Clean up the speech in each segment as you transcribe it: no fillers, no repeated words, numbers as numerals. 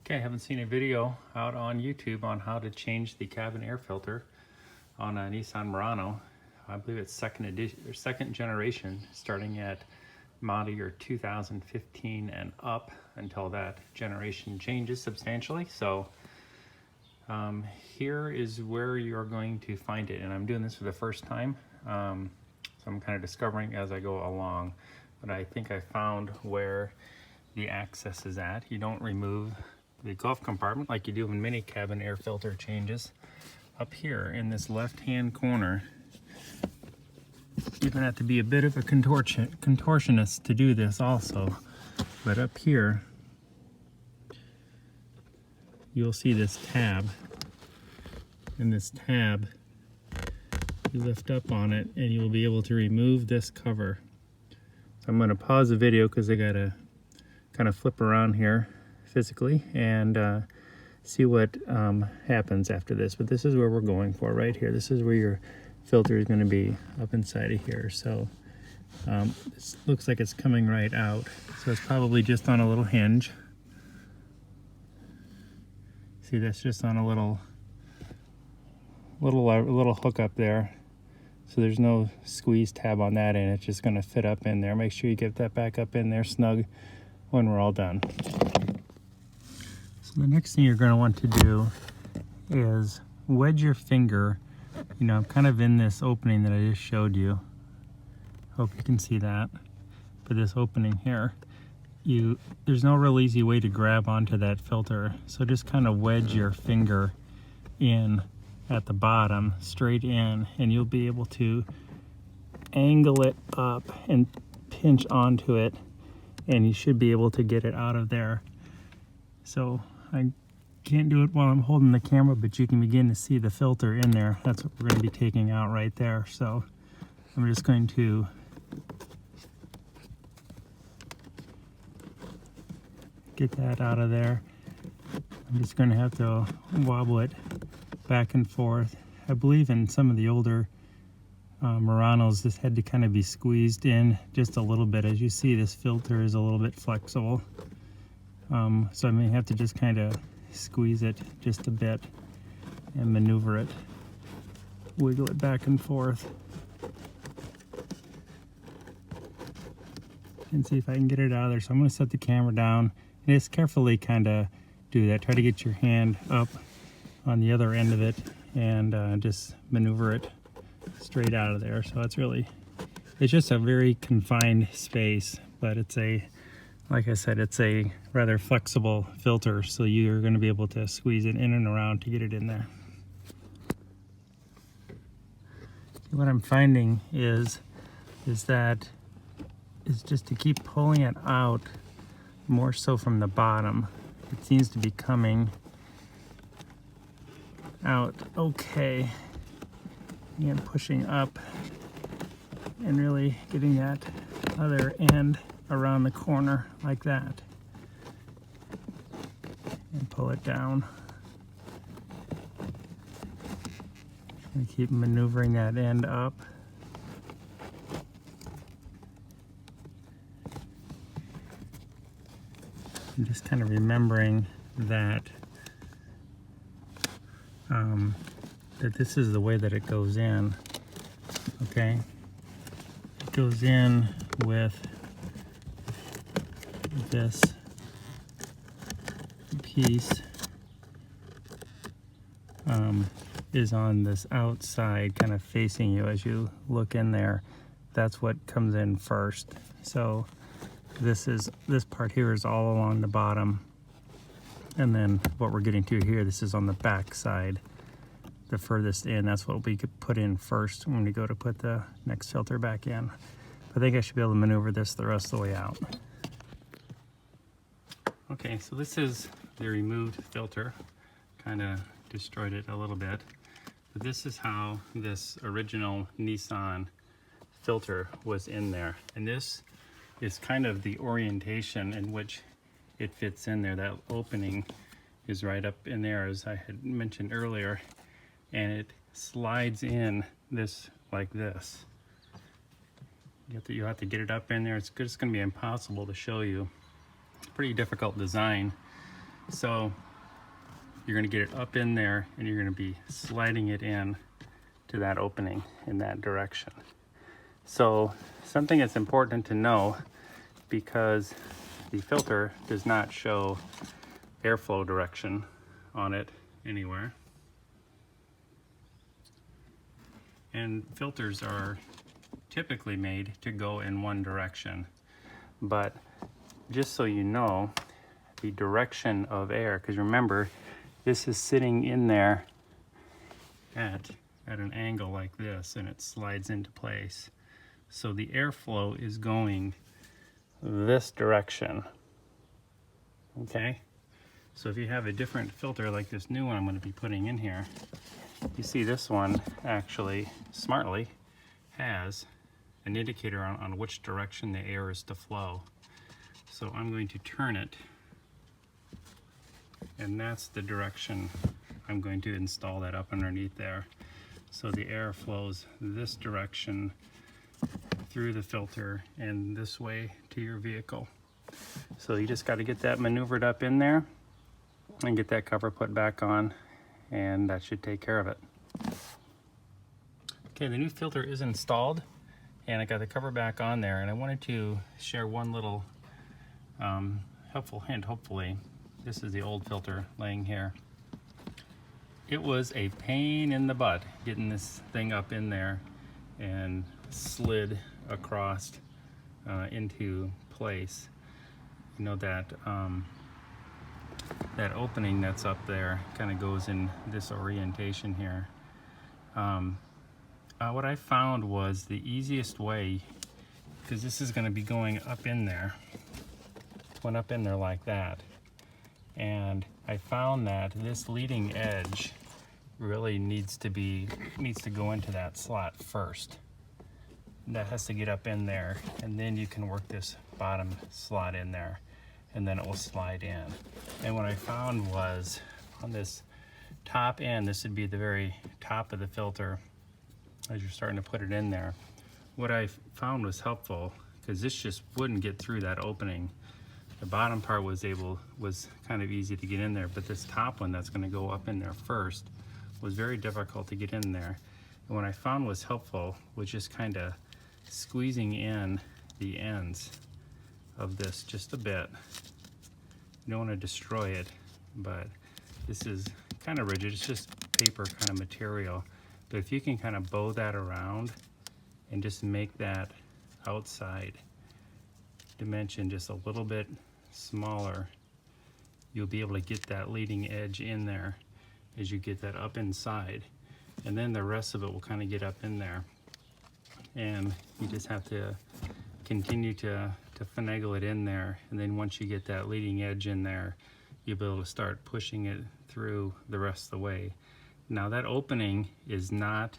Okay, I haven't seen a video out on YouTube on how to change the cabin air filter on a Nissan Murano. I believe it's second generation, starting at model year 2015 and up until that generation changes substantially. So here is where you're going to find it, and I'm doing this for the first time. So I'm kind of discovering as I go along, but I think I found where the access is at. You don't remove the glove compartment like you do in many cabin air filter changes. Up here in this left hand corner, you're gonna have to be a bit of a contortionist to do this also, but up here you'll see this tab, and this tab, you lift up on it and you will be able to remove this cover. So I'm going to pause the video because I gotta kind of flip around here physically and see what happens after this. But this is where we're going for right here. This is where your filter is going to be, up inside of here. So this looks like it's coming right out. So it's probably just on a little hinge. See, that's just on a little hook up there. So there's no squeeze tab on that end. It's just going to fit up in there. Make sure you get that back up in there snug when we're all done. So the next thing you're going to want to do is wedge your finger, kind of in this opening that I just showed you. Hope you can see that. But this opening here, there's no real easy way to grab onto that filter. So just kind of wedge your finger in at the bottom, straight in, and you'll be able to angle it up and pinch onto it, and you should be able to get it out of there. So I can't do it while I'm holding the camera, but you can begin to see the filter in there. That's what we're going to be taking out right there. So I'm just going to get that out of there. I'm just going to have to wobble it back and forth. I believe in some of the older Muranos, this had to kind of be squeezed in just a little bit. As you see, this filter is a little bit flexible. So I may have to just kind of squeeze it just a bit and maneuver it, wiggle it back and forth, and see if I can get it out of there. So I'm going to set the camera down and just carefully kind of do that. Try to get your hand up on the other end of it and just maneuver it straight out of there. So it's just a very confined space, but like I said, it's a rather flexible filter, so you're going to be able to squeeze it in and around to get it in there. What I'm finding is that it's just to keep pulling it out more so from the bottom. It seems to be coming out okay. And pushing up and really getting that other end around the corner like that, and pull it down and keep maneuvering that end up. And just kind of remembering that that this is the way that it goes in. Okay, it goes in with this piece is on this outside, kind of facing you as you look in there. That's what comes in first. So this part here is all along the bottom, and then what we're getting to here, this is on the back side, the furthest in. That's what we could put in first when we go to put the next filter back in. I think I should be able to maneuver this the rest of the way out. Okay, so this is the removed filter. Kind of destroyed it a little bit, but this is how this original Nissan filter was in there, and this is kind of the orientation in which it fits in there. That opening is right up in there, as I had mentioned earlier, and it slides in this like this. You have to get it up in there. It's going to be impossible to show you. It's a pretty difficult design, So you're going to get it up in there, and you're going to be sliding it in to that opening in that direction. So something that's important to know, because the filter does not show airflow direction on it anywhere. And filters are typically made to go in one direction. But just so you know, the direction of air, because remember, this is sitting in there at an angle like this, and it slides into place. So the airflow is going this direction, okay? So if you have a different filter like this new one I'm going to be putting in here, you see this one actually smartly has an indicator on which direction the air is to flow. So I'm going to turn it, and that's the direction I'm going to install that up underneath there. So the air flows this direction through the filter and this way to your vehicle. So you just got to get that maneuvered up in there and get that cover put back on, and that should take care of it. Okay, the new filter is installed, and I got the cover back on there, and I wanted to share one little helpful hint, hopefully. This is the old filter laying here. It was a pain in the butt getting this thing up in there and slid across into place. You know that that opening that's up there kind of goes in this orientation here. What I found was the easiest way, because this is going to be going up in there, went up in there like that, and I found that this leading edge really needs to go into that slot first. That has to get up in there, and then you can work this bottom slot in there, and then it will slide in. And what I found was on this top end, this would be the very top of the filter as you're starting to put it in there. What I found was helpful, because this just wouldn't get through that opening. The bottom part was kind of easy to get in there, but this top one that's going to go up in there first was very difficult to get in there. And what I found was helpful was just kind of squeezing in the ends of this just a bit. You don't want to destroy it, but this is kind of rigid. It's just paper kind of material. But if you can kind of bow that around and just make that outside dimension just a little bit smaller, you'll be able to get that leading edge in there as you get that up inside. And then the rest of it will kind of get up in there. And you just have to continue to finagle it in there. And then once you get that leading edge in there, you'll be able to start pushing it through the rest of the way. Now that opening is not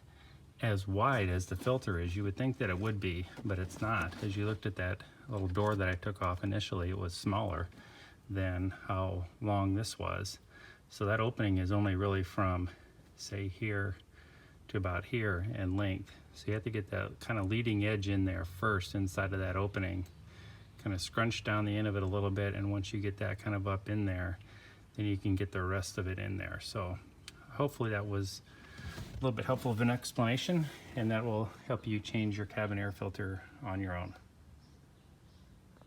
as wide as the filter is. You would think that it would be, but it's not. As you looked at that little door that I took off initially, it was smaller than how long this was. So that opening is only really from, say, here to about here in length. So you have to get that kind of leading edge in there first inside of that opening. Kind of scrunch down the end of it a little bit, and once you get that kind of up in there, then you can get the rest of it in there. So hopefully that was a little bit helpful of an explanation, and that will help you change your cabin air filter on your own.